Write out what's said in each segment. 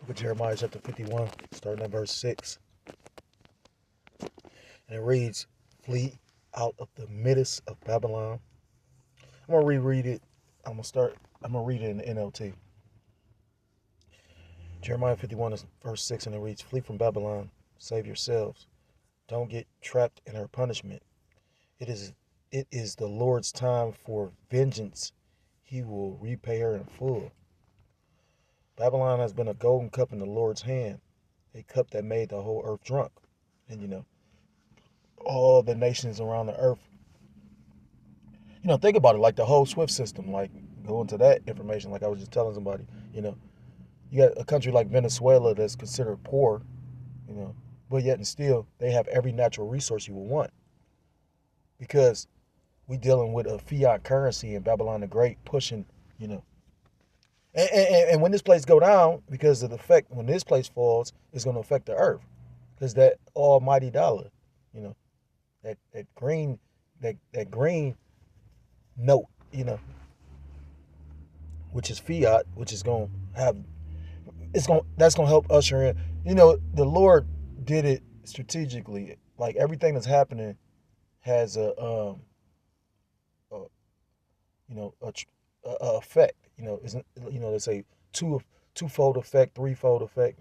Book of Jeremiah chapter 51, starting at verse 6. And it reads, "Flee out of the midst of Babylon." I'm going to reread it. I'm going to read it in the NLT. Jeremiah 51 is verse 6, and it reads, "Flee from Babylon, save yourselves. Don't get trapped in her punishment. It is the Lord's time for vengeance. He will repay her in full." Babylon has been a golden cup in the Lord's hand, a cup that made the whole earth drunk. And all the nations around the earth, think about it, like the whole SWIFT system, like go into that information, like I was just telling somebody, you got a country like Venezuela that's considered poor, but yet and still they have every natural resource you would want, because we dealing with a fiat currency and Babylon the Great pushing, and when this place go down, because of the effect, when this place falls, it's going to affect the earth, because that almighty dollar, that green note, which is fiat, which is going to have, that's going to help usher in. The Lord did it strategically. Like everything that's happening has a effect. Isn't they say twofold effect, threefold effect.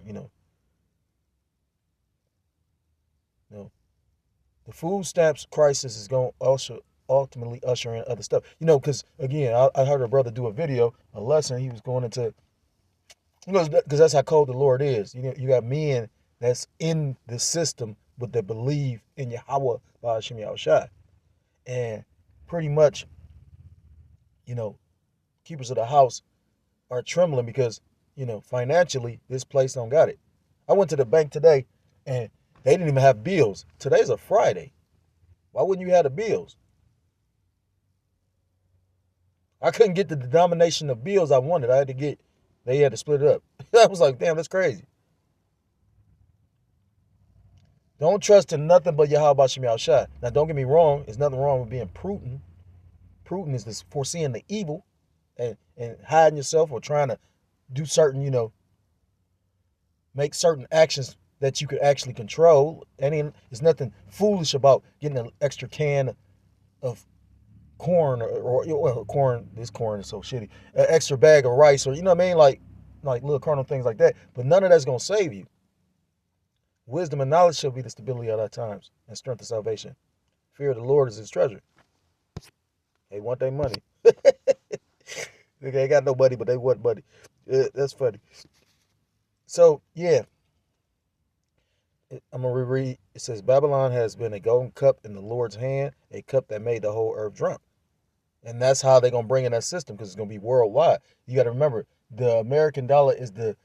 The food stamps crisis is going to also ultimately usher in other stuff. Because again, I heard a brother do a video, a lesson. He was going into, because that's how cold the Lord is. You got men that's in the system, but they believe in Yahweh by Hashem Yahushua, and pretty much, keepers of the house are trembling because, financially, this place don't got it. I went to the bank today and they didn't even have bills. Today's a Friday. Why wouldn't you have the bills? I couldn't get the denomination of bills I wanted. They had to split it up. I was like, damn, that's crazy. Don't trust in nothing but Yahweh Shem Yahushua. Now, don't get me wrong. There's nothing wrong with being prudent. Prudent is this foreseeing the evil and hiding yourself, or trying to do certain, make certain actions that you could actually control. And there's nothing foolish about getting an extra can of corn or corn. This corn is so shitty. An extra bag of rice, or like little carnal things like that. But none of that's gonna save you. Wisdom and knowledge shall be the stability of our times and strength of salvation. Fear of the Lord is his treasure. They want their money. They ain't got no money, but they want money. That's funny. So, yeah. I'm going to reread. It says, "Babylon has been a golden cup in the Lord's hand, a cup that made the whole earth drunk." And that's how they're going to bring in that system, because it's going to be worldwide. You got to remember, the American dollar is the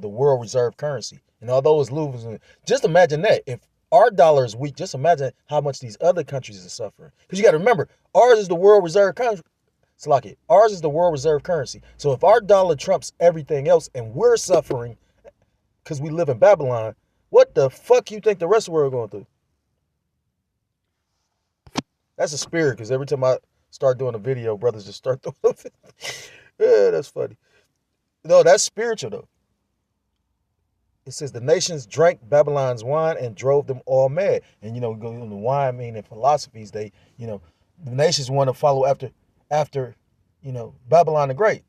world reserve currency. And although it's losing, just imagine that. If our dollar is weak, just imagine how much these other countries are suffering. Because you got to remember, ours is the world reserve currency. Ours is the world reserve currency. So if our dollar trumps everything else and we're suffering because we live in Babylon, what the fuck you think the rest of the world going through? That's a spirit, because every time I start doing a video, brothers just start throwing it. Yeah, that's funny. No, that's spiritual though. It says the nations drank Babylon's wine and drove them all mad. And go in the wine, meaning philosophies. The nations want to follow after Babylon the Great.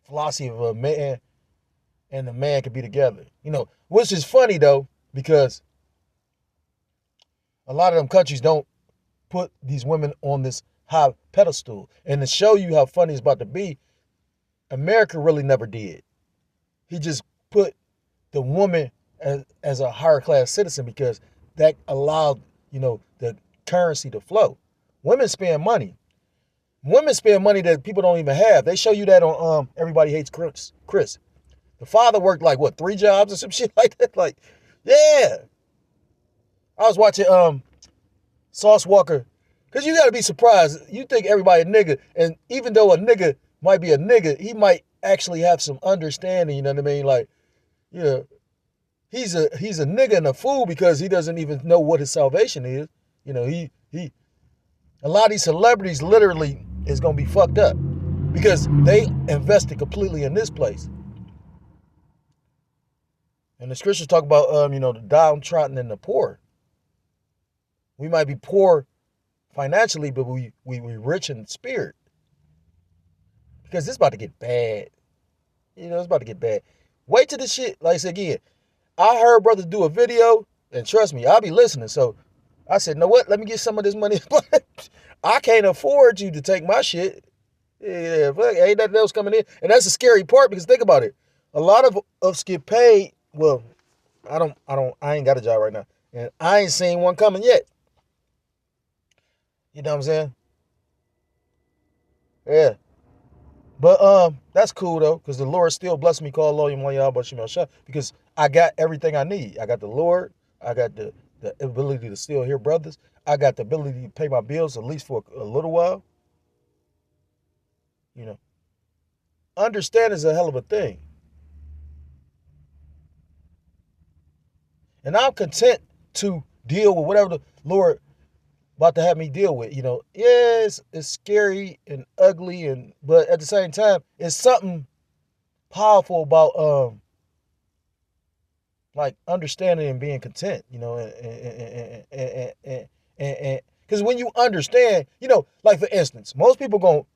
Philosophy of a man and a man could be together. Which is funny though, because a lot of them countries don't put these women on this high pedestal. And to show you how funny it's about to be, America really never did. He just put the woman as a higher class citizen, because that allowed, the currency to flow. Women spend money. Women spend money that people don't even have. They show you that on Everybody Hates Chris. The father worked 3 jobs or some shit like that. Yeah. I was watching Sauce Walker, because you got to be surprised. You think everybody a nigga, and even though a nigga might be a nigga, he might actually have some understanding, you know what I mean? He's a nigga and a fool because he doesn't even know what his salvation is. He a lot of these celebrities literally is going to be fucked up because they invested completely in this place. And the scriptures talk about, the downtrodden and the poor. We might be poor financially, but we rich in spirit. Because it's about to get bad. It's about to get bad. Wait till the shit, like I said again, I heard brothers do a video, and trust me, I'll be listening. So I said, know what? Let me get some of this money. I can't afford you to take my shit. Yeah, ain't nothing else coming in. And that's the scary part, because think about it. A lot of us get paid. Well, I ain't got a job right now. And I ain't seen one coming yet. You know what I'm saying? Yeah. But that's cool though, because the Lord still blessed me, call loyal because I got everything I need. I got the Lord, I got the ability to still hear brothers. I got the ability to pay my bills at least for a little while. Understand is a hell of a thing. And I'm content to deal with whatever the Lord about to have me deal with. It's scary and ugly, but at the same time, it's something powerful about like understanding and being content. And because when you understand, like for instance, most people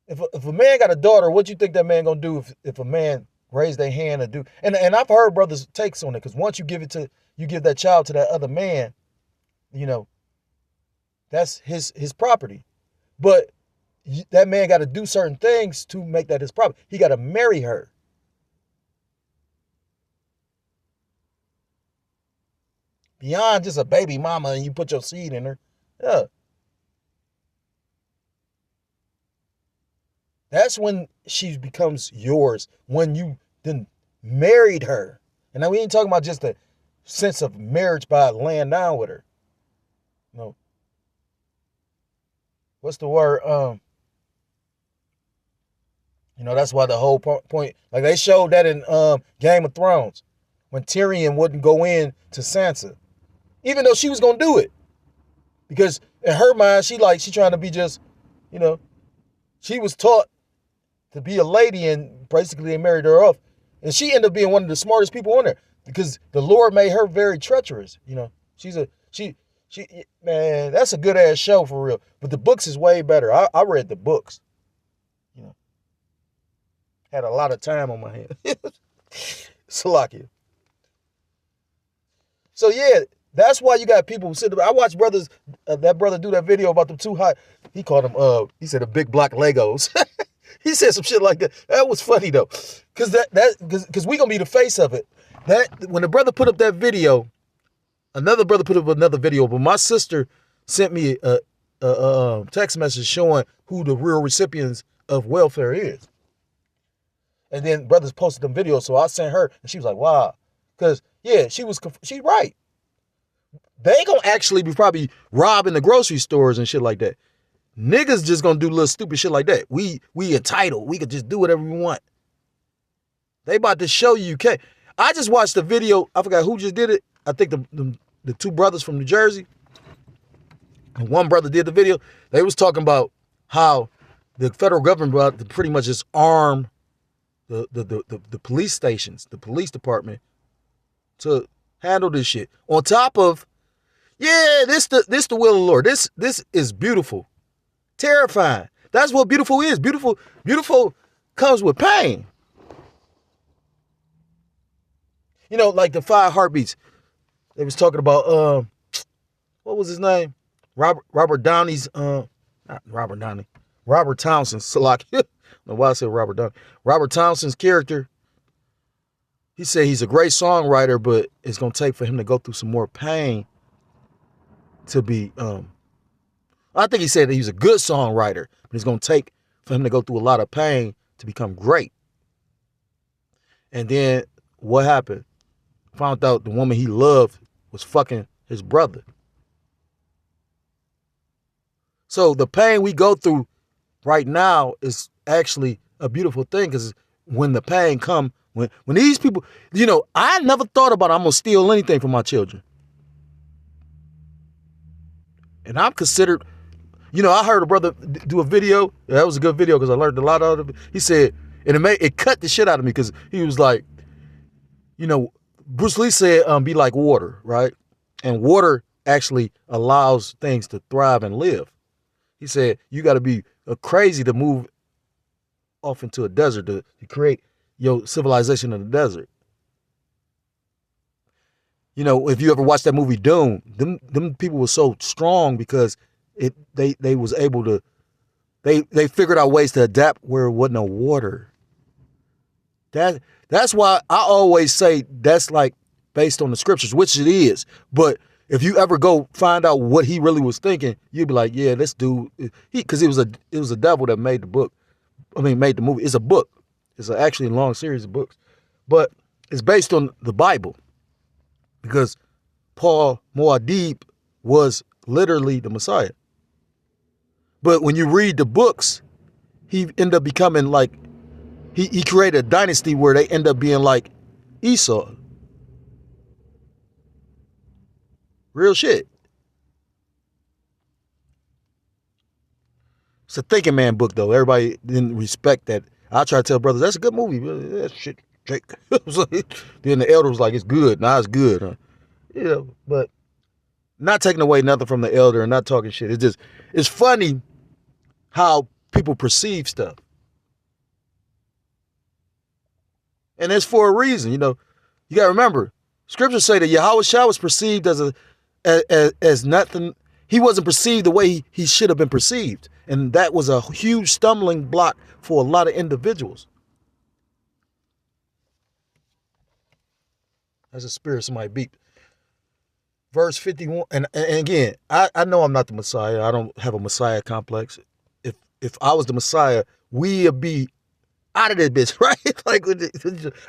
if a man got a daughter, what you think that man gonna do if a man raise their hand and do? And I've heard brothers takes on it, because once you give that child to that other man, that's his property. But that man got to do certain things to make that his property. He got to marry her. Beyond just a baby mama and you put your seed in her. Yeah. That's when she becomes yours, when you then married her. And now we ain't talking about just the sense of marriage by laying down with her. What's the word? That's why the whole point, like they showed that in Game of Thrones, when Tyrion wouldn't go in to Sansa, even though she was gonna do it, because in her mind she trying to be just, she was taught to be a lady, and basically they married her off, and she ended up being one of the smartest people on there, because the Lord made her very treacherous. Man, that's a good ass show for real. But the books is way better. I read the books. Had a lot of time on my hands. Salakia. So yeah, that's why you got people who sit. I watch brothers. That brother do that video about them too hot. He called them. He said the big block Legos. He said some shit like that. That was funny though, because we gonna be the face of it. That when the brother put up that video, another brother put up another video. But my sister sent me a text message showing who the real recipients of welfare is. And then brothers posted them videos, so I sent her, and she was like, "Wow," because yeah, she right. They ain't gonna actually be probably robbing the grocery stores and shit like that. Niggas just gonna do little stupid shit like that. We entitled. We could just do whatever we want. They about to show you can't. I just watched the video. I forgot who just did it. I think the two brothers from New Jersey. And one brother did the video. They was talking about how the federal government about to pretty much just arm the police stations, the police department, to handle this shit. On top of, this the will of the Lord. This is beautiful, terrifying. That's what beautiful is. Beautiful comes with pain. Like the 5 heartbeats. They was talking about what was his name? Robert Downey's not Robert Downey. Robert Townsend. Salak. I don't know why I said Robert Downey. Robert Townsend's character. He said he's a great songwriter, but it's gonna take for him to go through some more pain to be. I think he said that he's a good songwriter, but it's gonna take for him to go through a lot of pain to become great. And then what happened? Found out the woman he loved was fucking his brother. So the pain we go through right now is actually a beautiful thing, because when the pain come, when these people, I never thought about I'm gonna steal anything from my children. And I'm considered, I heard a brother do a video. That was a good video because I learned a lot out of it. He said, and it cut the shit out of me, because he was like, You know, Bruce Lee said, be like water, right? And water actually allows things to thrive and live. He said, you got to be crazy to move off into a desert to create your civilization in the desert. You know, if you ever watched that movie Dune, them people were so strong because they was able to they figured out ways to adapt where it wasn't no water. That's why I always say that's like based on the scriptures, which it is. But if you ever go find out what he really was thinking, you'd be like, yeah, this dude, because it was a devil that made the book. I mean, made the movie. It's a book. It's actually a long series of books, but it's based on the Bible because Paul Muad'Dib was literally the Messiah. But when you read the books, he ended up becoming like he created a dynasty where they end up being like Esau. Real shit. It's a thinking man book though. Everybody didn't respect that. I try to tell brothers that's a good movie. That shit, Jake. Then the elder was like, "It's good." Now it's good, huh? Yeah, but not taking away nothing from the elder and not talking shit. It's funny how people perceive stuff, and it's for a reason. You know, you got to remember, scriptures say that Yahweh Shah was perceived as nothing. He wasn't perceived the way he should have been perceived, and that was a huge stumbling block for a lot of individuals. As a spirit, somebody beep. Verse 51, and again, I know I'm not the Messiah. I don't have a Messiah complex. If I was the Messiah, we'd be out of this bitch, right? Like,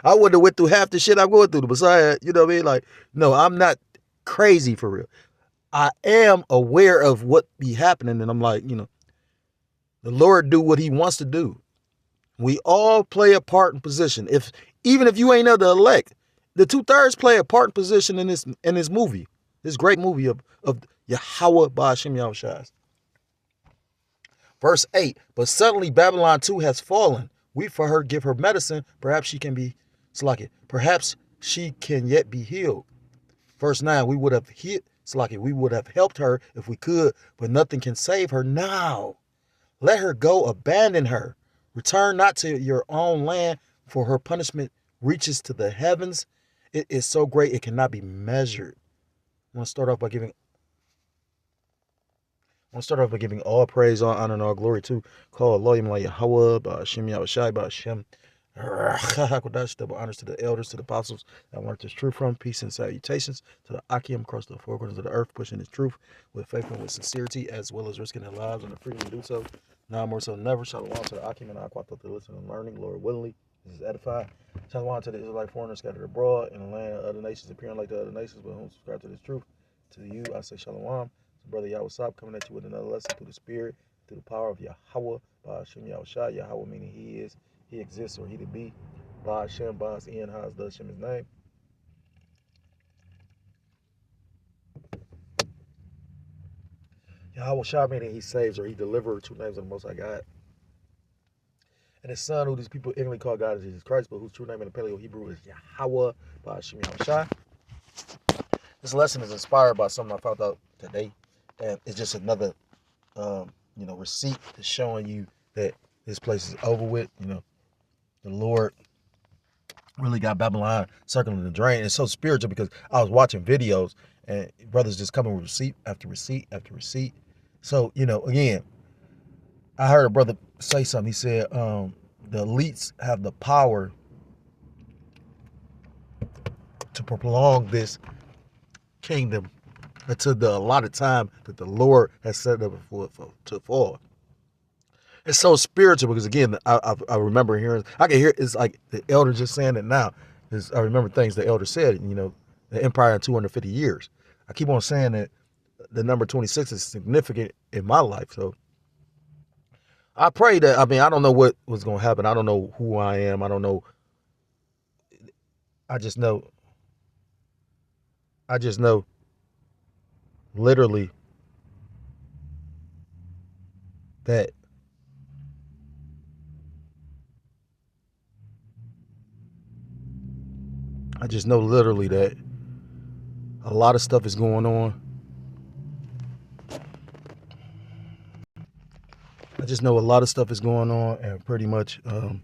I wouldn't have went through half the shit I'm going through. The Messiah, you know what I mean? Like, no, I'm not crazy for real. I am aware of what be happening, and I'm like, you know, the Lord do what he wants to do. We all play a part in position. Even if you ain't of the elect, the 2/3 play a part in position in this movie. This great movie of Yahweh Ba'ashem Yahushai. Verse 8, but suddenly Babylon too has fallen. We for her give her medicine. Perhaps she can be Salaki. Perhaps she can yet be healed. Verse 9, we would have we would have helped her if we could, but nothing can save her now. Let her go, abandon her. Return not to your own land, for her punishment reaches to the heavens. It is so great it cannot be measured. I want to start off by giving all praise, all honor, and all glory to call Elohim La Yahweh, Ba'ashem Yahushai, Ba'ashem Hakodash, double honors to the elders, to the apostles that learned this truth from. Peace and salutations to the Akim across the four corners of the earth, pushing this truth with faith and with sincerity, as well as risking their lives and the freedom to do so. Now more so than never. Shalom to the Akim and Aquato to listen and learning. Lord willingly, this is edify. Shalom to the Israelite foreigners scattered abroad in the land of other nations, appearing like the other nations, but whom subscribe to this truth. To you, I say shalom. So Brother Yahweh Sab coming at you with another lesson through the Spirit, through the power of Yahweh, Ba'ashem Yahushai. Yahweh meaning he is, he exists, or he to be. Ba'ashem, Ba'as, Ian, Haz, does Shem his name. Yahweh Shah meaning he saves or he delivers, two names of the Most High God. And his son, who these people ignorantly call God, is Jesus Christ, but whose true name in the Paleo Hebrew is Yahweh, Ba'ashem Yahushai. This lesson is inspired by something I found out today, and it's just another, receipt that's showing you that this place is over with. You know, the Lord really got Babylon circling the drain. It's so spiritual because I was watching videos and brothers just coming with receipt after receipt after receipt. So, again, I heard a brother say something. He said, the elites have the power to prolong this kingdom until the allotted time that the Lord has set up to fall. It's so spiritual because, again, I remember hearing, I can hear, it's like the elder just saying it now. I remember things the elder said, the empire in 250 years. I keep on saying that the number 26 is significant in my life. So I pray that, I don't know what was going to happen. I don't know who I am. I don't know. I just know literally that I just know literally that a lot of stuff is going on. I just know a lot of stuff is going on, and pretty much the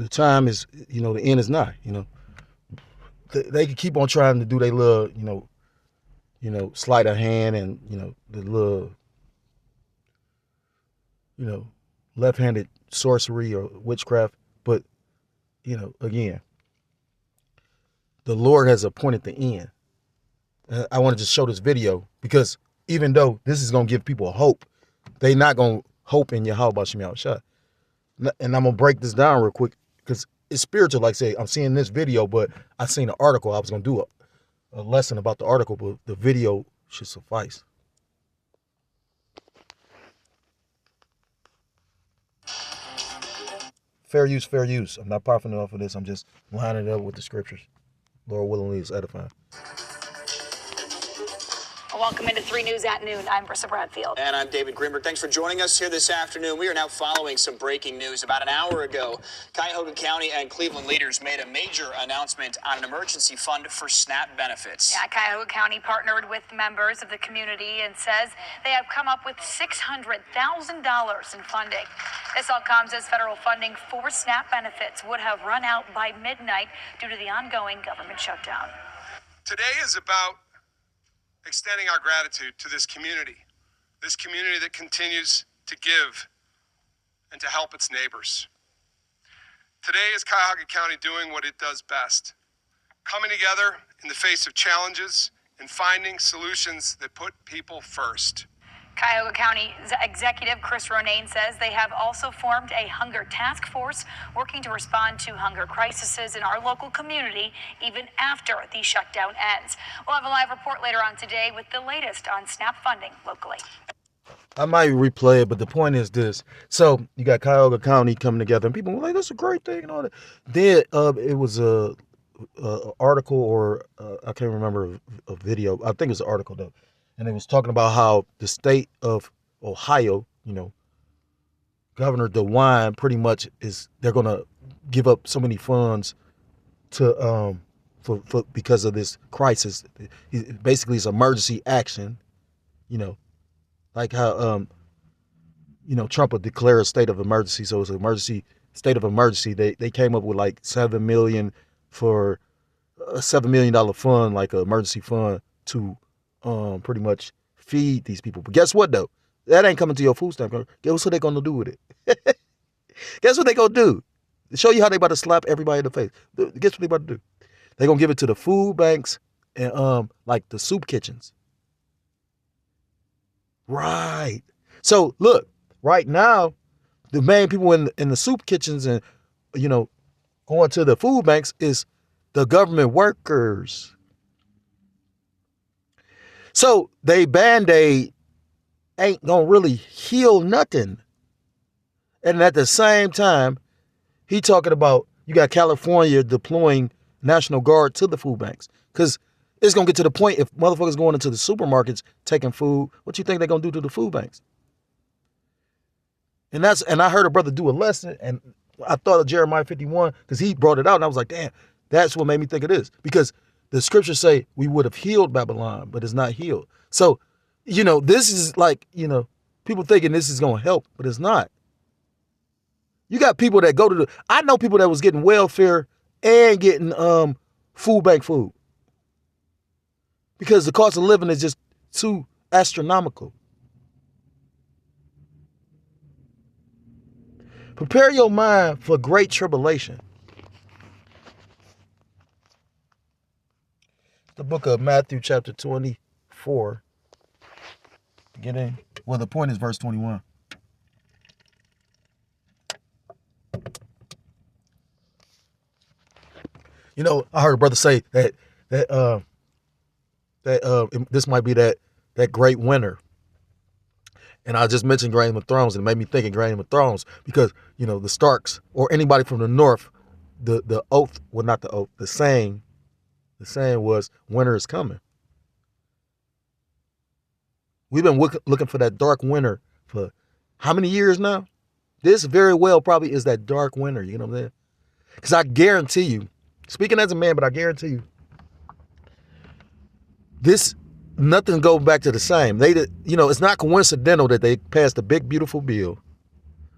time is, the end is nigh. They can keep on trying to do their little, sleight of hand and the little, left-handed sorcery or witchcraft, but again, the Lord has appointed the end. I want to just show this video because even though this is gonna give people hope, they not gonna hope in Yahweh Shem Yahushua. And I'm gonna break this down real quick because it's spiritual. Like I say, I'm seeing this video, but I seen an article. I was gonna do a lesson about the article, but the video should suffice. Fair use, fair use. I'm not profiting off of this. I'm just lining it up with the scriptures. Lord willingly is edifying. Welcome into 3 News at Noon. I'm Brissa Bradfield. And I'm David Greenberg. Thanks for joining us here this afternoon. We are now following some breaking news. About an hour ago, Cuyahoga County and Cleveland leaders made a major announcement on an emergency fund for SNAP benefits. Yeah, Cuyahoga County partnered with members of the community and says they have come up with $600,000 in funding. This all comes as federal funding for SNAP benefits would have run out by midnight due to the ongoing government shutdown. Today is about extending our gratitude to this community that continues to give and to help its neighbors. Today is Cuyahoga County doing what it does best, coming together in the face of challenges and finding solutions that put people first. Cuyahoga County Executive Chris Ronayne says they have also formed a hunger task force working to respond to hunger crises in our local community even after the shutdown ends. We'll have a live report later on today with the latest on SNAP funding locally. I might replay it, but the point is this. So you got Cuyahoga County coming together, and people were like, that's a great thing and all that. Then it was a article or I can't remember a video. I think it was an article, though. And it was talking about how the state of Ohio, Governor DeWine pretty much they're going to give up so many funds to for because of this crisis. Basically, it's emergency action, like how Trump would declare a state of emergency. So it's an emergency state of emergency. They came up with like $7 million for a $7 million fund, like an emergency fund to pretty much feed these people. But guess what though? That ain't coming to your food stamp. Guess what they gonna do with it? Guess what they gonna do? To show you how they about to slap everybody in the face. Guess what they about to do? They gonna give it to the food banks and like the soup kitchens. Right. So look, right now, the main people in the soup kitchens and going to the food banks is the government workers. So they Band-Aid ain't gonna really heal nothing. And at the same time, he talking about you got California deploying National Guard to the food banks. Because it's gonna get to the point if motherfuckers going into the supermarkets taking food, what you think they're gonna do to the food banks? And I heard a brother do a lesson, and I thought of Jeremiah 51 because he brought it out, and I was like, damn, that's what made me think of this. Because the scriptures say we would have healed Babylon, but it's not healed. So, this is like, people thinking this is going to help, but it's not. You got people that go to I know people that was getting welfare and getting food bank food. Because the cost of living is just too astronomical. Prepare your mind for great tribulation. The book of Matthew chapter 24. Get in. Well, the point is verse 21. I heard a brother say that this might be that great winter. And I just mentioned Game of Thrones, and it made me think of Game of Thrones because, the Starks or anybody from the north, the oath, well, not the oath, the saying was winter is coming. We've been looking for that dark winter for how many years now? This very well probably is that dark winter, you know what I'm saying? Because I guarantee you, speaking as a man, but I guarantee you, nothing goes back to the same. It's not coincidental that they passed a big, beautiful bill.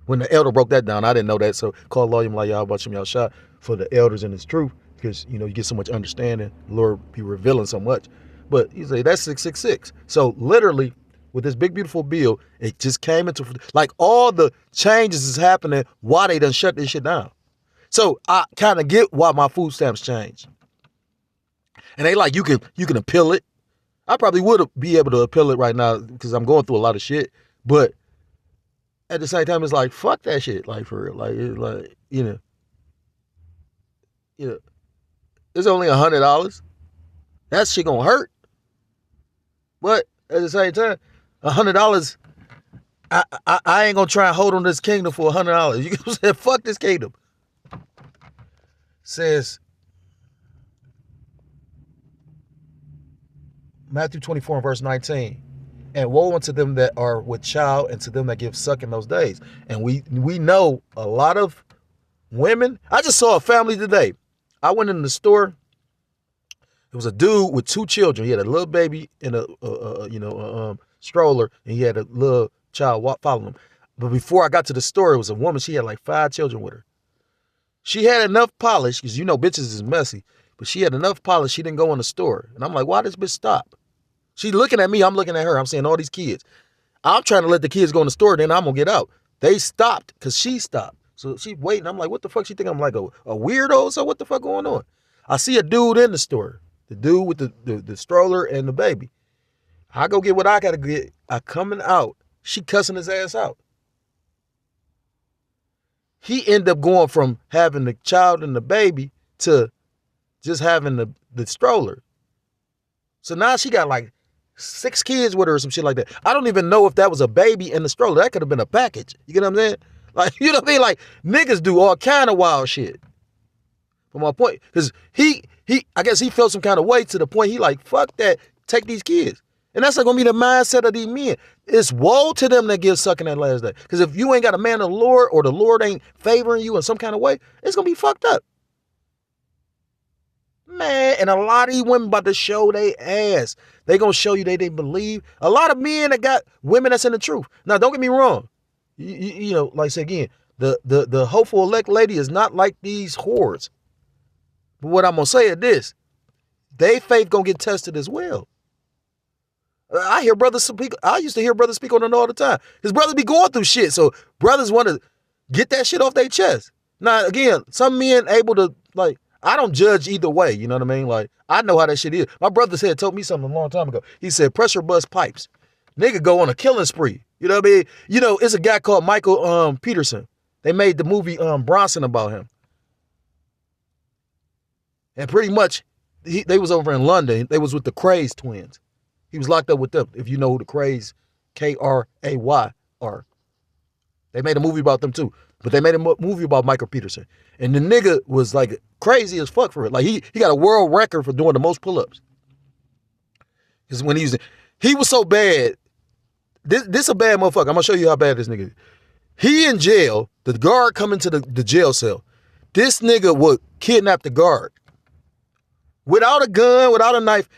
When the elder broke that down, I didn't know that. So call Loyam like y'all watch him y'all shot for the elders and his truth, because you get so much understanding. The Lord be revealing so much. But he said that's 666. So literally, with this big, beautiful bill, it just came into like all the changes is happening while they done shut this shit down. So I kind of get why my food stamps changed. And they like you can appeal it. I probably would be able to appeal it right now because I'm going through a lot of shit. But at the same time, it's like, fuck that shit. Like, for real. Like, it's like, it's only $100. That shit gonna hurt. But at the same time, $100, I ain't gonna try and hold on this kingdom for $100. You know what I'm saying? Fuck this kingdom. Says Matthew 24 and verse 19. And woe unto them that are with child, and to them that give suck in those days. And we know a lot of women. I just saw a family today. I went in the store. It was a dude with 2 children. He had a little baby in a stroller, and he had a little child following him. But before I got to the store, it was a woman. She had like 5 children with her. She had enough polish, because bitches is messy, but she had enough polish. She didn't go in the store. And I'm like, why this bitch stop? She looking at me, I'm looking at her. I'm seeing all these kids. I'm trying to let the kids go in the store, then I'm going to get out. They stopped because she stopped. So she waiting. I'm like, what the fuck? She think I'm like a weirdo? So what the fuck going on? I see a dude in the store. The dude with the stroller and the baby. I go get what I got to get. I coming out. She cussing his ass out. He ended up going from having the child and the baby to just having the stroller. So now she got like 6 kids with her or some shit like that. I don't even know if that was a baby in the stroller. That could have been a package. You get what I'm saying? Like, you know what I mean? Like, niggas do all kind of wild shit. From my point, because I guess he felt some kind of way to the point he like, fuck that, take these kids. And that's like gonna be the mindset of these men. It's woe to them that give suck in that last day. Because if you ain't got a man of the Lord, or the Lord ain't favoring you in some kind of way, it's gonna be fucked up. Man, and a lot of these women about to show they ass. They gonna show you they believe. A lot of men that got women that's in the truth. Now, don't get me wrong. Like I said again, the hopeful elect lady is not like these whores. But what I'm gonna say is this: they faith gonna get tested as well. I hear brothers speak. I used to hear brothers speak on it all the time. His brothers be going through shit, so brothers want to get that shit off their chest. Now, again, some men able to like. I don't judge either way, you know what I mean? Like, I know how that shit is. My brother told me something a long time ago. He said, pressure bust pipes. Nigga go on a killing spree. You know what I mean? It's a guy called Michael Peterson. They made the movie Bronson about him. And pretty much, they was over in London. They was with the Krays twins. He was locked up with them, if you know who the Krays, K-R-A-Y, are. They made a movie about them too. But they made a movie about Michael Peterson. And the nigga was like crazy as fuck for it. Like he got a world record for doing the most pull-ups. Because when he was so bad. This a bad motherfucker. I'm gonna show you how bad this nigga is. He in jail. The guard come into the jail cell. This nigga would kidnap the guard. Without a gun, without a knife.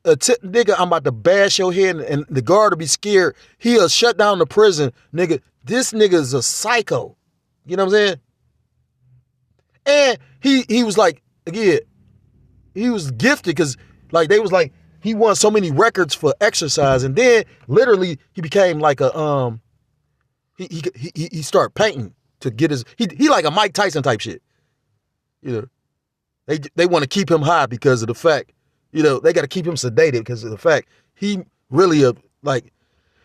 Nigga, I'm about to bash your head, and the guard will be scared. He'll shut down the prison. Nigga, this nigga is a psycho. You know what I'm saying? And he was like, again, he was gifted because like they was like, he won so many records for exercise, and then literally he became like a he started painting to get his he like a Mike Tyson type shit. They want to keep him high because of the fact, they got to keep him sedated because of the fact he really like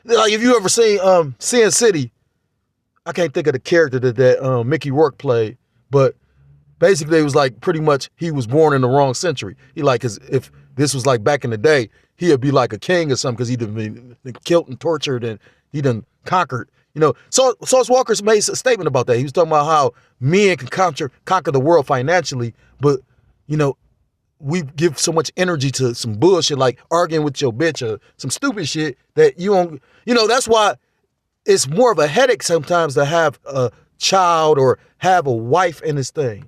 if you ever seen Sin City. I can't think of the character that Mickey Rourke played, but basically it was like pretty much he was born in the wrong century. He like, cause if this was like back in the day, he'd be like a king or something because he'd been killed and tortured and he done conquered. Sauce Walker made a statement about that. He was talking about how men can conquer the world financially, but we give so much energy to some bullshit like arguing with your bitch or some stupid shit that you don't. That's why. It's more of a headache sometimes to have child or have a wife in this thing.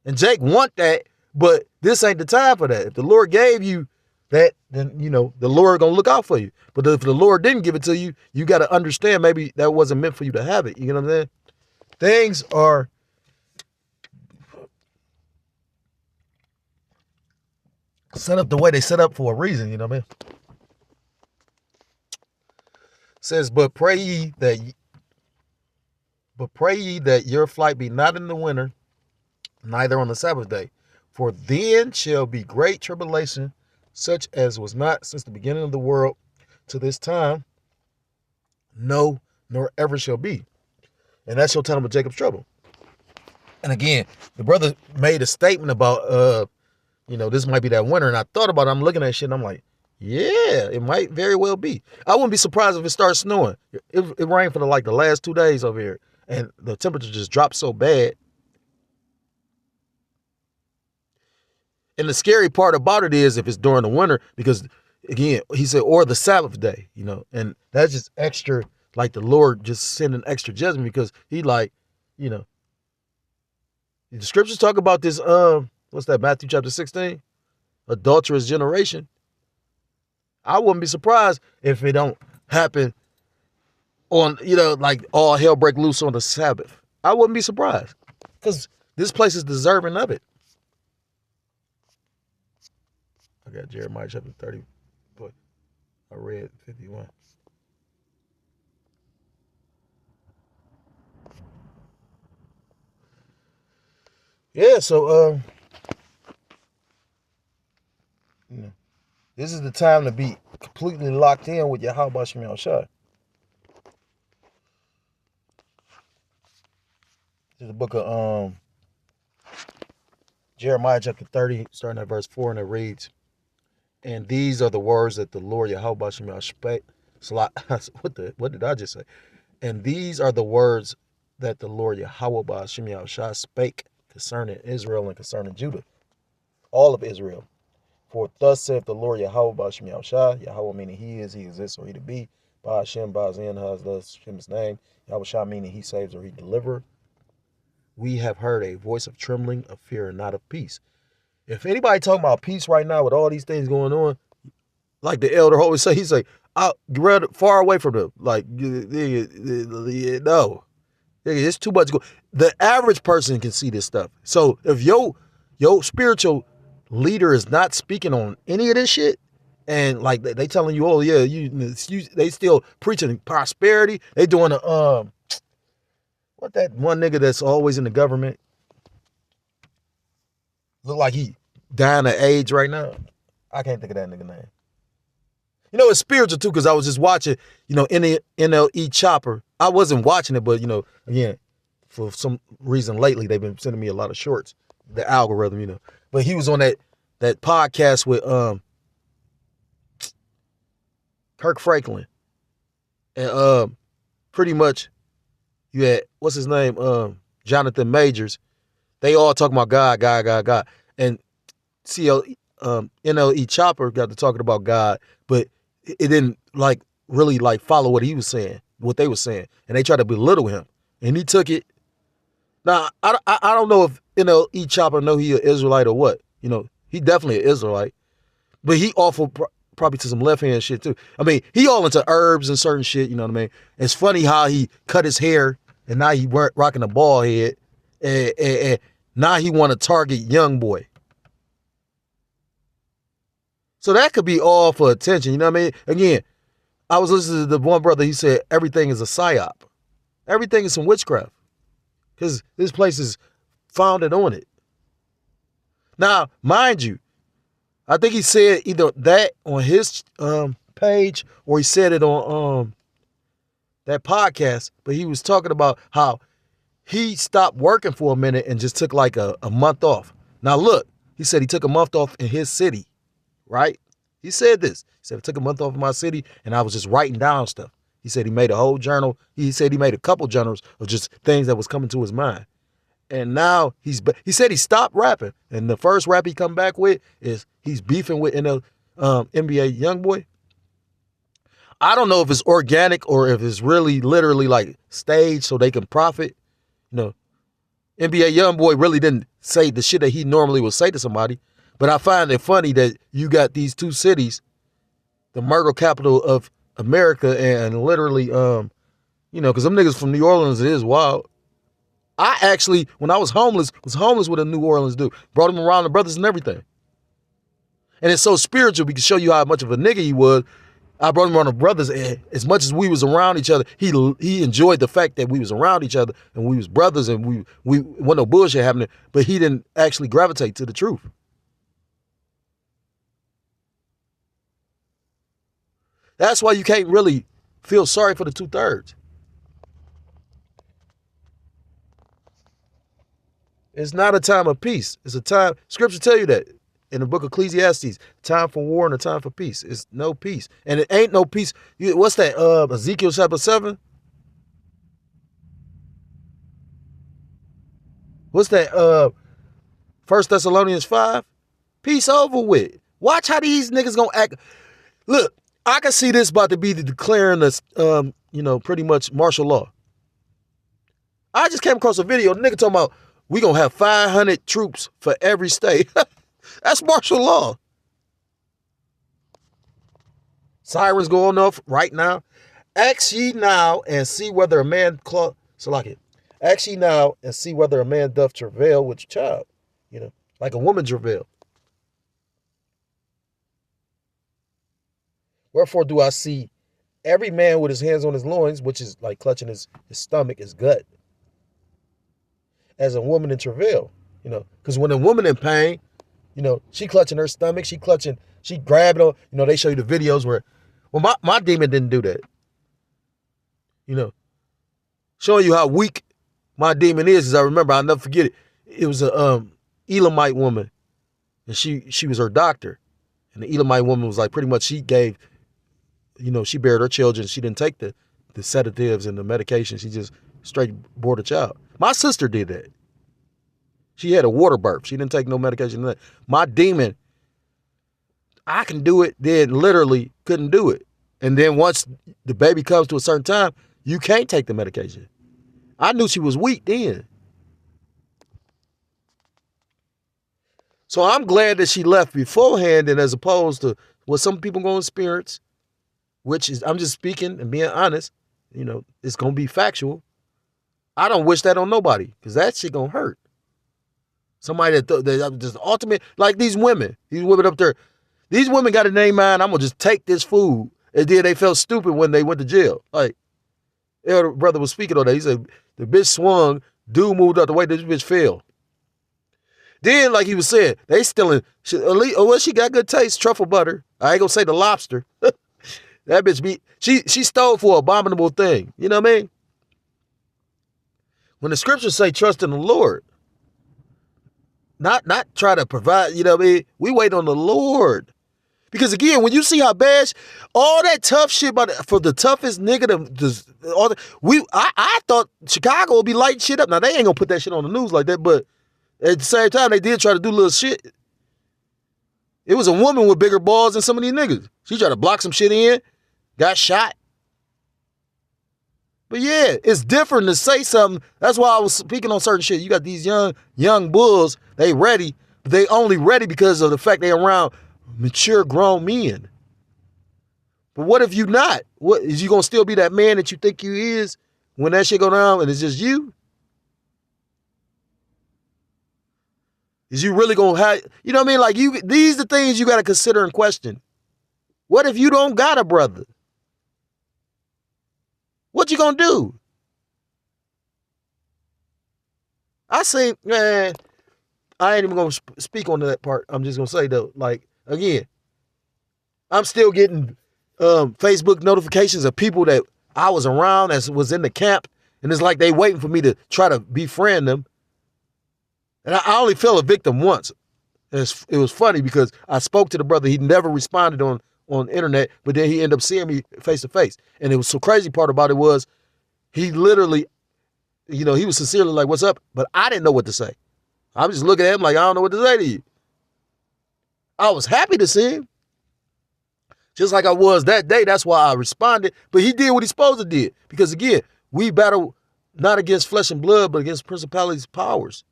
And Jake want that, but this ain't the time for that. If the Lord gave you that, then, you know, the Lord gonna look out for you. But if the Lord didn't give it to you, you got to understand maybe that wasn't meant for you to have it. You know what I'm saying? Things are set up the way they set up for a reason, you know what I mean? It says, but pray ye that your flight be not in the winter, neither on the Sabbath day. For then shall be great tribulation, such as was not since the beginning of the world to this time, no, nor ever shall be. And that's your time of Jacob's trouble. And again, the brother made a statement about, you know, this might be that winter. And I thought about it. I'm looking at shit and I'm like, yeah, it might very well be. I wouldn't be surprised if it starts snowing. It rained for the last 2 days over here. And the temperature just dropped so bad. And the scary part about it is if it's during the winter, because again, he said, or the Sabbath day, you know, and that's just extra, like the Lord just sending extra judgment because he like, you know, the scriptures talk about this, what's that, Matthew chapter 16? Adulterous generation. I wouldn't be surprised if it don't happen on, you know, like all hell break loose on the Sabbath. I wouldn't be surprised because this place is deserving of it. I got Jeremiah chapter 30, but I read 51. Yeah, so you know, this is the time to be completely locked in with Yahweh Shem Yahushua. This is the book of Jeremiah chapter 30, starting at verse 4, and it reads, and these are the words that the Lord Yahweh Shem Yahushua what did I just say? And these are the words that the Lord Yahweh Shem Yahushua spake concerning Israel and concerning Judah, all of Israel. For thus saith the Lord Yahweh Shem Yahushua, Yahweh meaning he is, he exists, or he to be, Ba Hashem, Ba Zin, has thus Him's name, Yahushua meaning he saves or he deliver. We have heard a voice of trembling, of fear, and not of peace. If anybody talking about peace right now with all these things going on, like the elder always say, he's like, I'll rather far away from them. Like, no. It's too much. The average person can see this stuff. So if your spiritual leader is not speaking on any of this shit, and like they telling you, oh yeah, they still preaching prosperity. They doing a what that one nigga that's always in the government look like he dying of AIDS right now. I can't think of that nigga name. You know, it's spiritual too, because I was just watching, you know, NLE Chopper. I wasn't watching it, but, you know, again, for some reason lately, they've been sending me a lot of shorts, the algorithm, you know. But he was on that podcast with Kirk Franklin. And pretty much you had, what's his name? Jonathan Majors. They all talking about God. And NLE Chopper got to talking about God, but it didn't like really like follow what he was saying, what they were saying, and they tried to belittle him, and he took it. Now I don't know if NLE Chopper know he an Israelite or what. You know, he definitely an Israelite, but he awful probably to some left hand shit too. I mean, he all into herbs and certain shit. You know what I mean? It's funny how he cut his hair and now he weren't rocking a bald head, and now he want to target young boy. So that could be all for attention, you know what I mean? Again, I was listening to the one brother, he said everything is a psyop. Everything is some witchcraft. Because this place is founded on it. Now, mind you, I think he said either that on his page or he said it on that podcast, but he was talking about how he stopped working for a minute and just took like a month off. Now look, he said he took a month off in his city. Right? He said this. He said, I took a month off of my city and I was just writing down stuff. He said he made a whole journal. He said he made a couple journals of just things that was coming to his mind. And now he said he stopped rapping. And the first rap he come back with is he's beefing with NBA Youngboy. I don't know if it's organic or if it's really literally like staged so they can profit. You know, NBA YoungBoy really didn't say the shit that he normally would say to somebody. But I find it funny that you got these two cities, the murder capital of America, and literally, you know, because them niggas from New Orleans is wild. I actually, when I was homeless with a New Orleans dude. Brought him around the brothers and everything. And it's so spiritual. We can show you how much of a nigga he was. I brought him around the brothers, and as much as we was around each other, he enjoyed the fact that we was around each other and we was brothers and we wasn't no bullshit happening, but he didn't actually gravitate to the truth. That's why you can't really feel sorry for the 2/3. It's not a time of peace. It's a time, scripture tell you that in the book of Ecclesiastes, time for war and a time for peace. It's no peace. And it ain't no peace. What's that, Ezekiel chapter 7? What's that, 1 Thessalonians 5? Peace over with. Watch how these niggas gonna act. Look, I can see this about to be the declaring this, you know, pretty much martial law. I just came across a video, nigga talking about, we gonna have 500 troops for every state. That's martial law. Sirens going off right now. Ask ye now and see whether a man Ask ye now and see whether a man doth travail with child. You know, like a woman travail. Wherefore do I see every man with his hands on his loins, which is like clutching his stomach, his gut, as a woman in travail, you know, because when a woman in pain, you know, she clutching her stomach, she grabbing on, you know, they show you the videos where, well, my demon didn't do that. You know, showing you how weak my demon is, because I remember, I'll never forget it. It was a Elamite woman, and she was her doctor. And the Elamite woman was like, pretty much she gave, you know, she buried her children. She didn't take the sedatives and the medication. She just straight bore the child. My sister did that. She had a water birth. She didn't take no medication. My demon, I can do it, then literally couldn't do it. And then once the baby comes to a certain time, you can't take the medication. I knew she was weak then. So I'm glad that she left beforehand, and as opposed to what some people going to experience, which is, I'm just speaking and being honest, you know, it's going to be factual. I don't wish that on nobody, because that shit going to hurt. Somebody that just ultimate, like these women up there, these women got in their mind, I'm going to just take this food. And then they felt stupid when they went to jail. Like, elder brother was speaking on that. He said, the bitch swung, dude moved out the way, this bitch fell. Then, like he was saying, they stealing, she got good taste, truffle butter. I ain't gonna say the lobster. That bitch she stole for an abominable thing. You know what I mean? When the scriptures say trust in the Lord, not try to provide, you know what I mean? We wait on the Lord. Because again, when you see how bad, all that tough shit for the toughest nigga, I thought Chicago would be lighting shit up. Now, they ain't gonna put that shit on the news like that, but at the same time, they did try to do little shit. It was a woman with bigger balls than some of these niggas. She tried to block some shit in, got shot. But yeah, it's different to say something. That's why I was speaking on certain shit. You got these young bulls, they ready, but they only ready because of the fact they around mature grown men. But what if you not? What is you gonna still be that man that you think you is when that shit go down and it's just you? Is you really gonna have, you know what I mean? Like these are the things you gotta consider and question. What if you don't got a brother? What you gonna do? I say, man, I ain't even gonna speak on that part. I'm just gonna say though, like, again, I'm still getting Facebook notifications of people that I was around that was in the camp, and it's like they waiting for me to try to befriend them. And I only fell a victim once. It was funny because I spoke to the brother. He never responded on internet, but then he ended up seeing me face to face. And it was so crazy part about it was he literally, you know, he was sincerely like, what's up? But I didn't know what to say. I was just looking at him like, I don't know what to say to you. I was happy to see him Just like I was that day. That's why I responded. But he did what he's supposed to do. Because again, we battle not against flesh and blood, but against principalities and powers.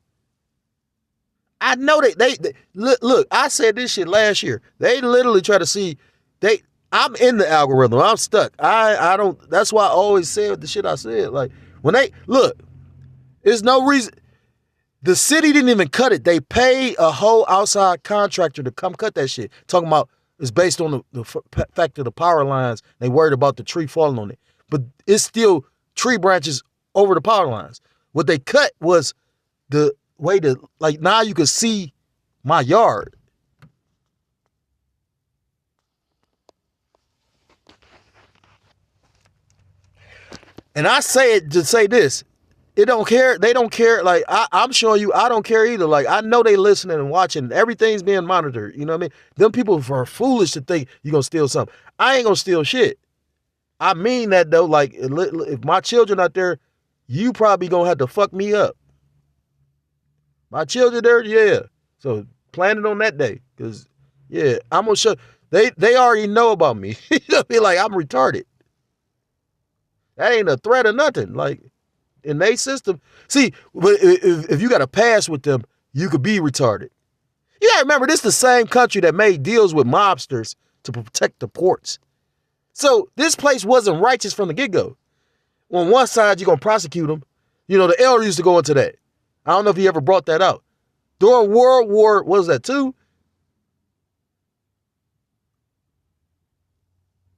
I know they look, I said this shit last year. They literally try to see, I'm in the algorithm. I'm stuck. I don't, that's why I always said the shit I said. Like, when they, look, there's no reason. The city didn't even cut it. They paid a whole outside contractor to come cut that shit. Talking about it's based on the fact of the power lines. They worried about the tree falling on it. But it's still tree branches over the power lines. What they cut was the way to, like, now you can see my yard. And I say it to say this. It don't care. They don't care. Like, I'm showing you, I don't care either. Like, I know they listening and watching. Everything's being monitored. You know what I mean? Them people are foolish to think you're going to steal something. I ain't going to steal shit. I mean that, though. Like, if my children out there, you probably going to have to fuck me up. My children there, yeah. So, plan it on that day. Because, yeah, I'm going to show. They already know about me. They'll be like, I'm retarded. That ain't a threat or nothing. Like, in their system. See, but if you got a pass with them, you could be retarded. You gotta remember, this is the same country that made deals with mobsters to protect the ports. So this place wasn't righteous from the get-go. On one side, you're gonna prosecute them. You know, the elder used to go into that. I don't know if he ever brought that out. During World War, what was that, II?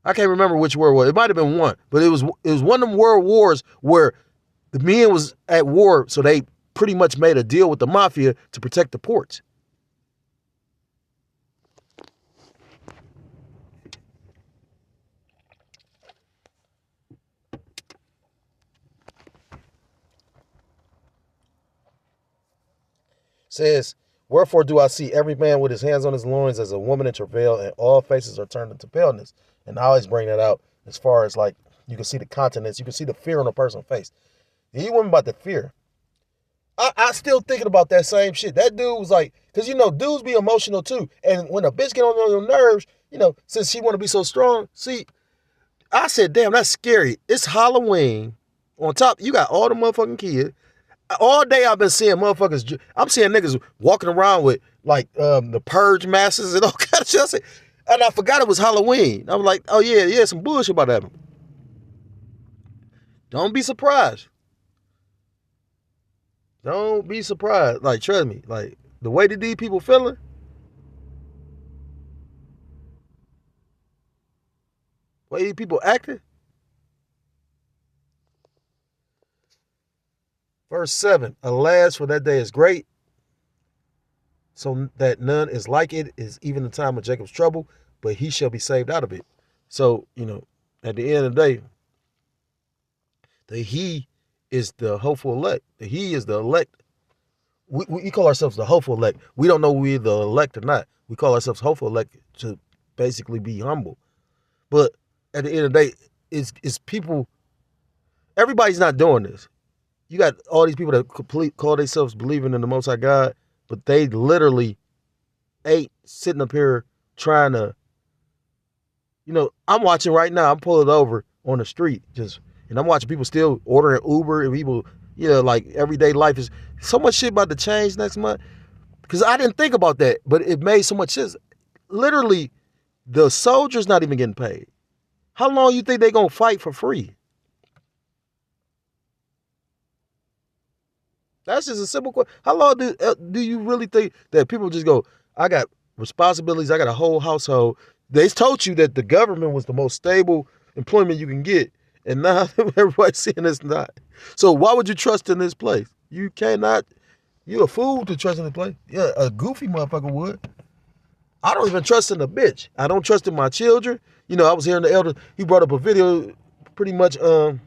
I can't remember which war it was. It might have been one, but it was one of them world wars where the men was at war, so they pretty much made a deal with the mafia to protect the ports. Says, wherefore do I see every man with his hands on his loins as a woman in travail, and all faces are turned into paleness. And I always bring that out as far as, like, you can see the continence, you can see the fear on a person's face. He wasn't about the fear. I still thinking about that same shit. That dude was like, because, you know, dudes be emotional too. And when a bitch get on your nerves, you know, since she want to be so strong, see, I said, damn, that's scary. It's Halloween. On top, you got all the motherfucking kids. All day I've been seeing motherfuckers, I'm seeing niggas walking around with, like, the purge masses and all kind of shit. And I forgot it was Halloween. I was like, oh yeah, some bullshit about that. Don't be surprised. Don't be surprised. Like, trust me, like, the way that these people feeling, the way these people acting. Verse 7, alas, for that day is great, so that none is like it, is even the time of Jacob's trouble, but he shall be saved out of it. So, you know, at the end of the day, the he is the hopeful elect. The he is the elect. We call ourselves the hopeful elect. We don't know we're the elect or not. We call ourselves hopeful elect to basically be humble. But at the end of the day, it's people, everybody's not doing this. You got all these people that call themselves believing in the Most High God, but they literally ain't sitting up here trying to, you know, I'm watching right now, I'm pulling over on the street, and I'm watching people still ordering Uber, and people, you know, like, everyday life is so much shit about to change next month. Because I didn't think about that, but it made so much sense. Literally, the soldiers not even getting paid. How long you think they gonna fight for free? That's just a simple question. How long do you really think that people just go, I got responsibilities, I got a whole household. They told you that the government was the most stable employment you can get, and now everybody's seeing it's not. So why would you trust in this place? You cannot. You're a fool to trust in this place. Yeah, a goofy motherfucker would. I don't even trust in a bitch. I don't trust in my children. You know, I was hearing the elder, he brought up a video, pretty much, a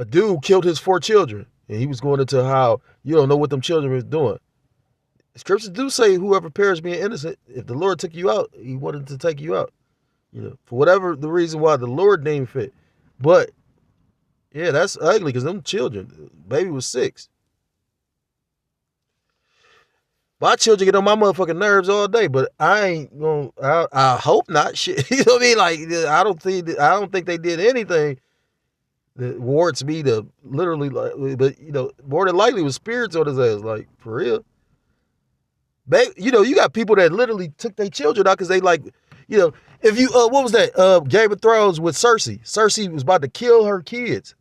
dude killed his 4 children. And he was going into how you don't know what them children is doing. Scriptures do say whoever perished being innocent, if the Lord took you out, he wanted to take you out. You know, for whatever the reason why the Lord deemed fit. But, yeah, that's ugly because them children, baby was 6. My children get on my motherfucking nerves all day, but I ain't gonna. I hope not. Shit, you know what I mean? Like I don't think they did anything that warrants me to literally like. But more than likely, it was spirits on his ass. Like for real. You got people that literally took their children out because they like, if you what was that? Game of Thrones with Cersei. Cersei was about to kill her kids.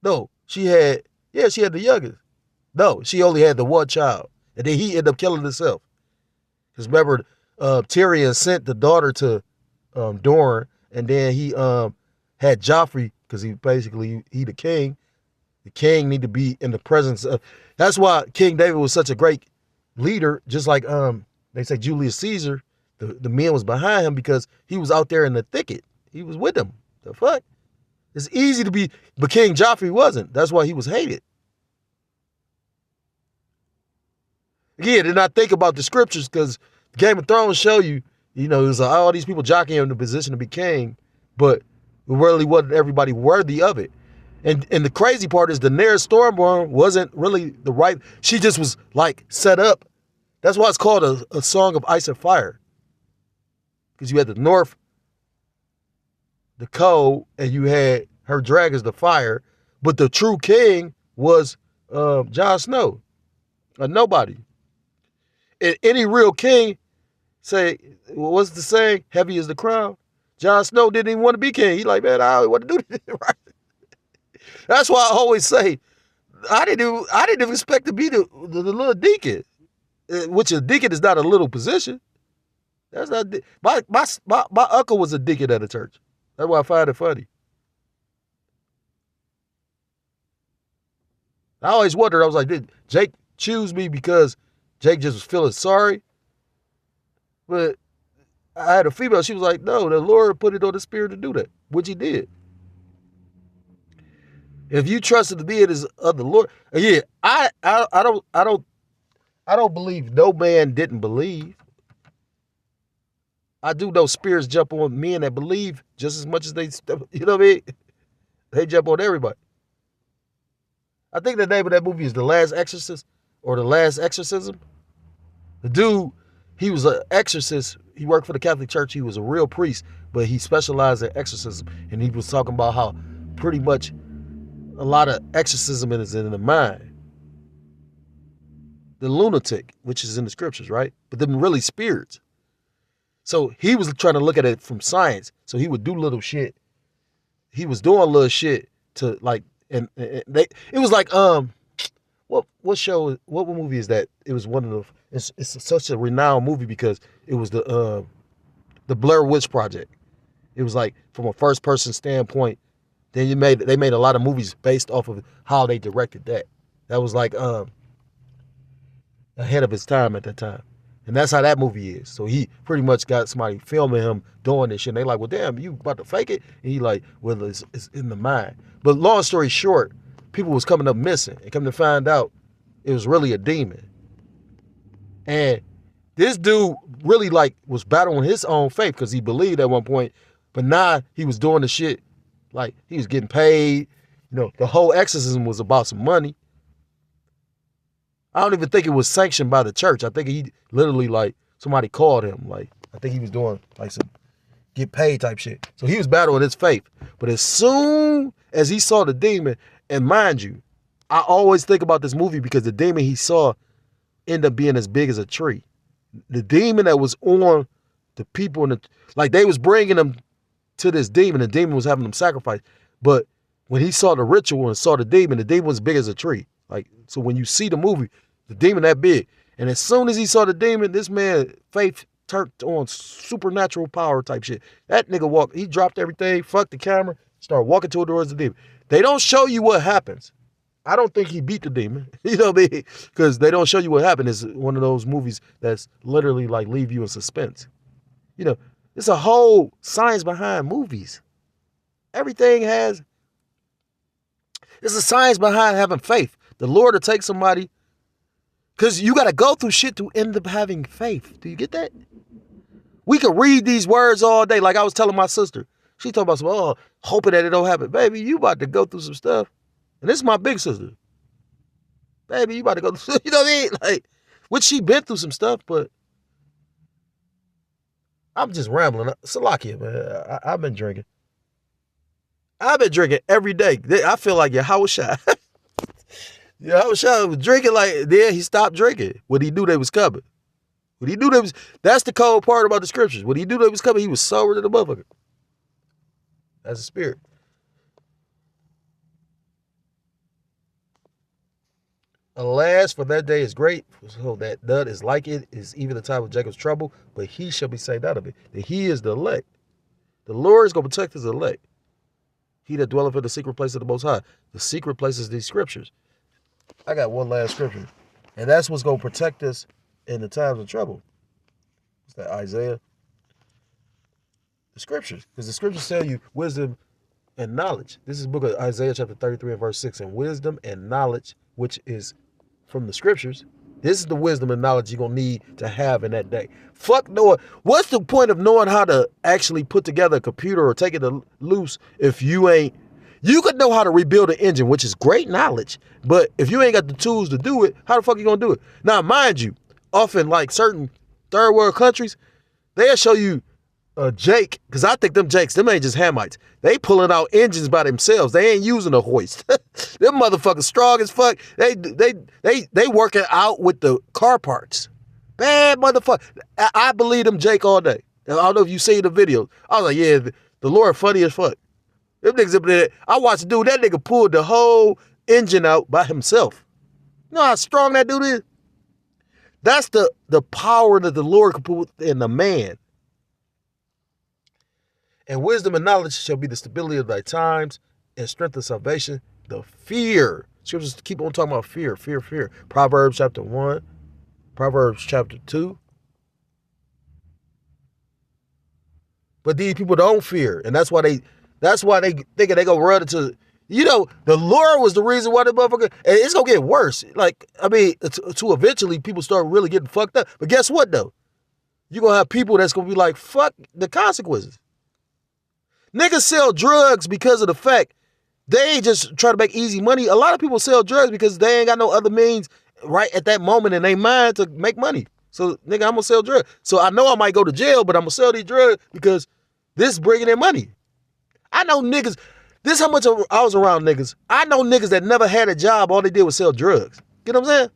No, she had the youngest. No, she only had the one child. And then he ended up killing himself. Because remember, Tyrion sent the daughter to Dorne, and then he had Joffrey, because he the king. The king need to be in the presence of. That's why King David was such a great leader, just like they say Julius Caesar, the men was behind him because he was out there in the thicket. He was with them. The fuck? It's easy to be, but King Joffrey wasn't. That's why he was hated. Again, did not think about the scriptures because Game of Thrones show you, it was all these people jockeying in the position to be king, but really wasn't everybody worthy of it. And the crazy part is Daenerys Stormborn wasn't really the right. She just was like set up. That's why it's called a Song of Ice and Fire. Because you had the North, the cold, and you had her dragons, the fire. But the true king was Jon Snow, a nobody. And any real king say, what's the saying? Heavy is the crown. Jon Snow didn't even want to be king. He like, man, I always want to do this. Right? That's why I always say, I didn't even expect to be the little deacon, which a deacon is not a little position. That's not my uncle was a deacon at a church. That's why I find it funny. I always wondered. I was like, did Jake choose me because Jake just was feeling sorry? But I had a female. She was like, no, the Lord put it on the spirit to do that, which he did. If you trusted the being of the Lord, yeah, I don't believe no man didn't believe. I do know spirits jump on men that believe just as much as they, you know what I mean? They jump on everybody. I think the name of that movie is The Last Exorcist or The Last Exorcism. The dude, he was an exorcist. He worked for the Catholic Church. He was a real priest, but he specialized in exorcism. And he was talking about how pretty much a lot of exorcism is in the mind. The lunatic, which is in the scriptures, right? But them really spirits. So he was trying to look at it from science. So he would do little shit. He was doing little shit to like, and they. It was like what movie is that? It was one of the. It's such a renowned movie because it was the Blair Witch Project. It was like from a first person standpoint. Then they made a lot of movies based off of how they directed that. That was like ahead of his time at that time. And that's how that movie is. So he pretty much got somebody filming him doing this shit. And they like, well, damn, you about to fake it? And he like, well, it's in the mind. But long story short, people was coming up missing. And come to find out, it was really a demon. And this dude really like was battling his own faith because he believed at one point. But now he was doing the shit. Like, he was getting paid. The whole exorcism was about some money. I don't even think it was sanctioned by the church. I think he literally, like, somebody called him. Like, I think he was doing, like, some get paid type shit. So he was battling his faith. But as soon as he saw the demon, and mind you, I always think about this movie because the demon he saw ended up being as big as a tree. The demon that was on the people, like, they was bringing them to this demon. The demon was having them sacrifice. But when he saw the ritual and saw the demon was big as a tree. Like, so when you see the movie, the demon that big. And as soon as he saw the demon, this man, faith turned on supernatural power type shit. That nigga he dropped everything, fucked the camera, started walking towards the demon. They don't show you what happens. I don't think he beat the demon. You know what I mean? Because they don't show you what happened. It's one of those movies that's literally like leave you in suspense. It's a whole science behind movies. Everything it's a science behind having faith. The Lord will take somebody, because you got to go through shit to end up having faith. Do you get that? We could read these words all day. Like I was telling my sister. She talking about hoping that it don't happen. Baby, you about to go through some stuff. And this is my big sister. Baby, you about to go, you know what I mean? Like, which she been through some stuff, but I'm just rambling. Salakia, man. I've been drinking. I've been drinking every day. I feel like Yahushua. Yahushua was drinking like, then he stopped drinking. When he knew they was coming. When he knew they was, that's the cold part about the scriptures. When he knew they was coming, he was sober to the motherfucker. That's a spirit. Alas, for that day is great, so that none is like it, is even the time of Jacob's trouble, but he shall be saved out of it. That he is the elect. The Lord is going to protect his elect. He that dwelleth in the secret place of the Most High. The secret place is these scriptures. I got one last scripture. And that's what's going to protect us in the times of trouble. What's that, Isaiah? The scriptures. Because the scriptures tell you wisdom and knowledge. This is the book of Isaiah chapter 33 and verse 6. And wisdom and knowledge, which is from the scriptures. This is the wisdom and knowledge you're going to need to have in that day. Fuck knowing. What's the point of knowing how to actually put together a computer or take it loose if you ain't. You could know how to rebuild an engine, which is great knowledge. But if you ain't got the tools to do it, how the fuck you going to do it? Now, mind you, often like certain third world countries, they'll show you Jake, because I think them Jakes, them ain't just Hamites. They pulling out engines by themselves. They ain't using a hoist. Them motherfuckers strong as fuck. They working out with the car parts. Bad motherfucker. I believe them Jake all day. I don't know if you seen the videos. I was like, yeah, the Lord funny as fuck. Them niggas up there, I watched a dude, that nigga pulled the whole engine out by himself. You know how strong that dude is? That's the power that the Lord can put in a man. And wisdom and knowledge shall be the stability of thy times, and strength of salvation, the fear. Scriptures keep on talking about fear, fear, fear. Proverbs chapter 1, Proverbs chapter 2. But these people don't fear, and that's why they think they go run into, you know, the Lord was the reason why the motherfucker, and it's gonna get worse. Like, I mean, to eventually people start really getting fucked up. But guess what though? You're gonna have people that's gonna be like, fuck the consequences. Niggas sell drugs because of the fact they ain't just try to make easy money. A lot of people sell drugs because they ain't got no other means right at that moment in their mind to make money. So, nigga, I'm gonna sell drugs. So I know I might go to jail, but I'm gonna sell these drugs because this is bringing in money. I know niggas, this is how much I was around niggas. I know niggas that never had a job, all they did was sell drugs. You know what I'm saying?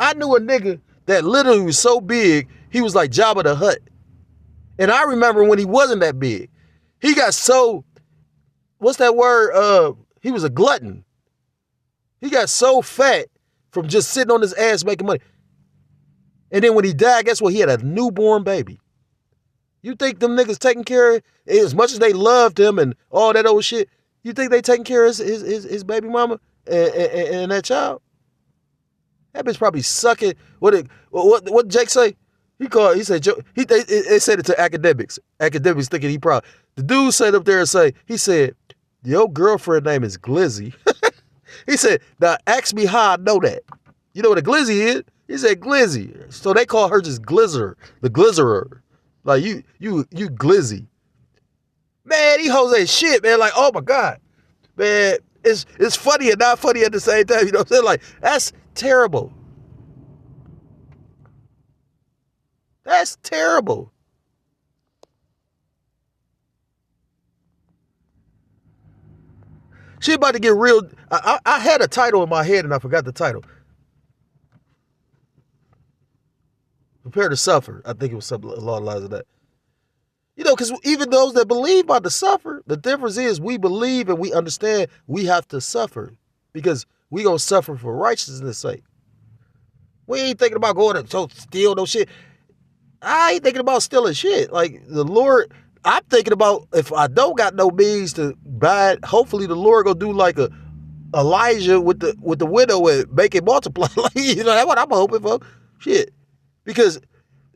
I knew a nigga that literally was so big, he was like Jabba the Hutt. And I remember when he wasn't that big. He got so, what's that word? He was a glutton. He got so fat from just sitting on his ass making money. And then when he died, guess what? He had a newborn baby. You think them niggas taking care of, as much as they loved him and all that old shit, you think they taking care of his baby mama and that child? That bitch probably sucking. What Jake say? He said they said it to academics. Academics thinking he proud. The dude sat up there and he said, your girlfriend name is Glizzy. He said, now ask me how I know that. You know what a Glizzy is? He said Glizzy. So they call her just Glizzer, the Glizzerer. Like you Glizzy. Man, he hoes ain't shit, man. Like, oh my God. Man, it's funny and not funny at the same time. You know what I'm saying? Like, that's terrible. That's terrible. She about to get real. I had a title in my head and I forgot the title. Prepare to suffer. I think it was something along the lines of that. You know, because even those that believe about to suffer, the difference is we believe and we understand we have to suffer because we gonna suffer for righteousness' sake. We ain't thinking about going to steal no shit. I ain't thinking about stealing shit. Like the Lord, I'm thinking about if I don't got no means to buy it, hopefully the Lord gonna do like a Elijah with the widow and make it multiply. Like, you know, that's what I'm hoping for. Shit. Because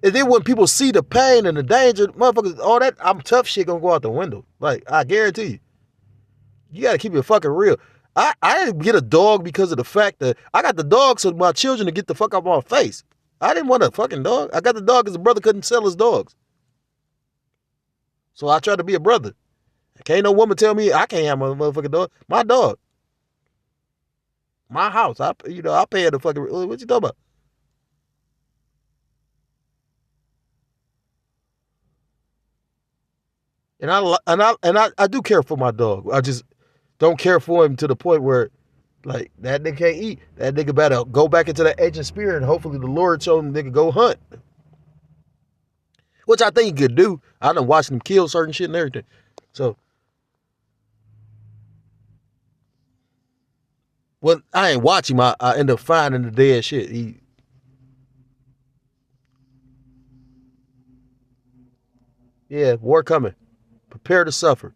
and then when people see the pain and the danger, motherfuckers, all that I'm tough shit gonna go out the window. Like, I guarantee you. You gotta keep it fucking real. I didn't get a dog because of the fact that I got the dog so my children to get the fuck out my face. I didn't want a fucking dog. I got the dog because the brother couldn't sell his dogs. So I tried to be a brother. Can't no woman tell me I can't have my motherfucking dog. My dog. My house. I pay the fucking. What you talking about? And I do care for my dog. I just don't care for him to the point where, like, that nigga can't eat. That nigga better go back into that ancient spirit, and hopefully the Lord show him nigga go hunt. Which I think he could do. I done watched him kill certain shit and everything. So, when I ain't watch him, I end up finding the dead shit. Yeah, war coming. Prepare to suffer.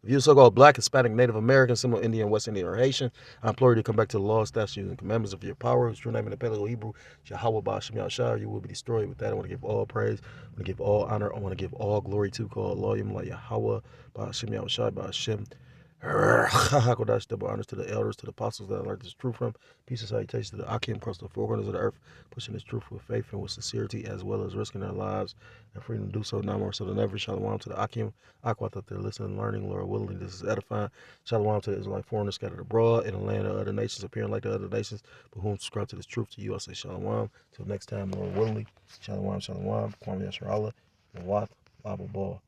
If you're so-called Black, Hispanic, Native American, Seminole Indian, West Indian, or Haitian, I implore you to come back to the law, statutes, and commandments of your power, whose true name in the Paleo Hebrew, Yahweh Ba'Shem Yahshua, you will be destroyed. With that, I want to give all praise, I want to give all honor, I want to give all glory to call Allah, like Yahweh Ba'Shem Yahshua, Ba'Shem. Hakodash, double honors to the elders, to the apostles that I learned this truth from. Peace and salutations to the Akim across the four corners of the earth, pushing this truth with faith and with sincerity, as well as risking their lives and freedom to do so now more so than ever. Shalom to the Akim, Aquat that they're listening and learning, Lord willing, this is edifying. Shalom to the Israelite foreigners scattered abroad in the land of other nations, appearing like the other nations, but whom subscribe to this truth. To you, I say shalom. Till next time, Lord willing. Shalom, shalom. Kwame Yasharallah. And Wath, Bible Ball.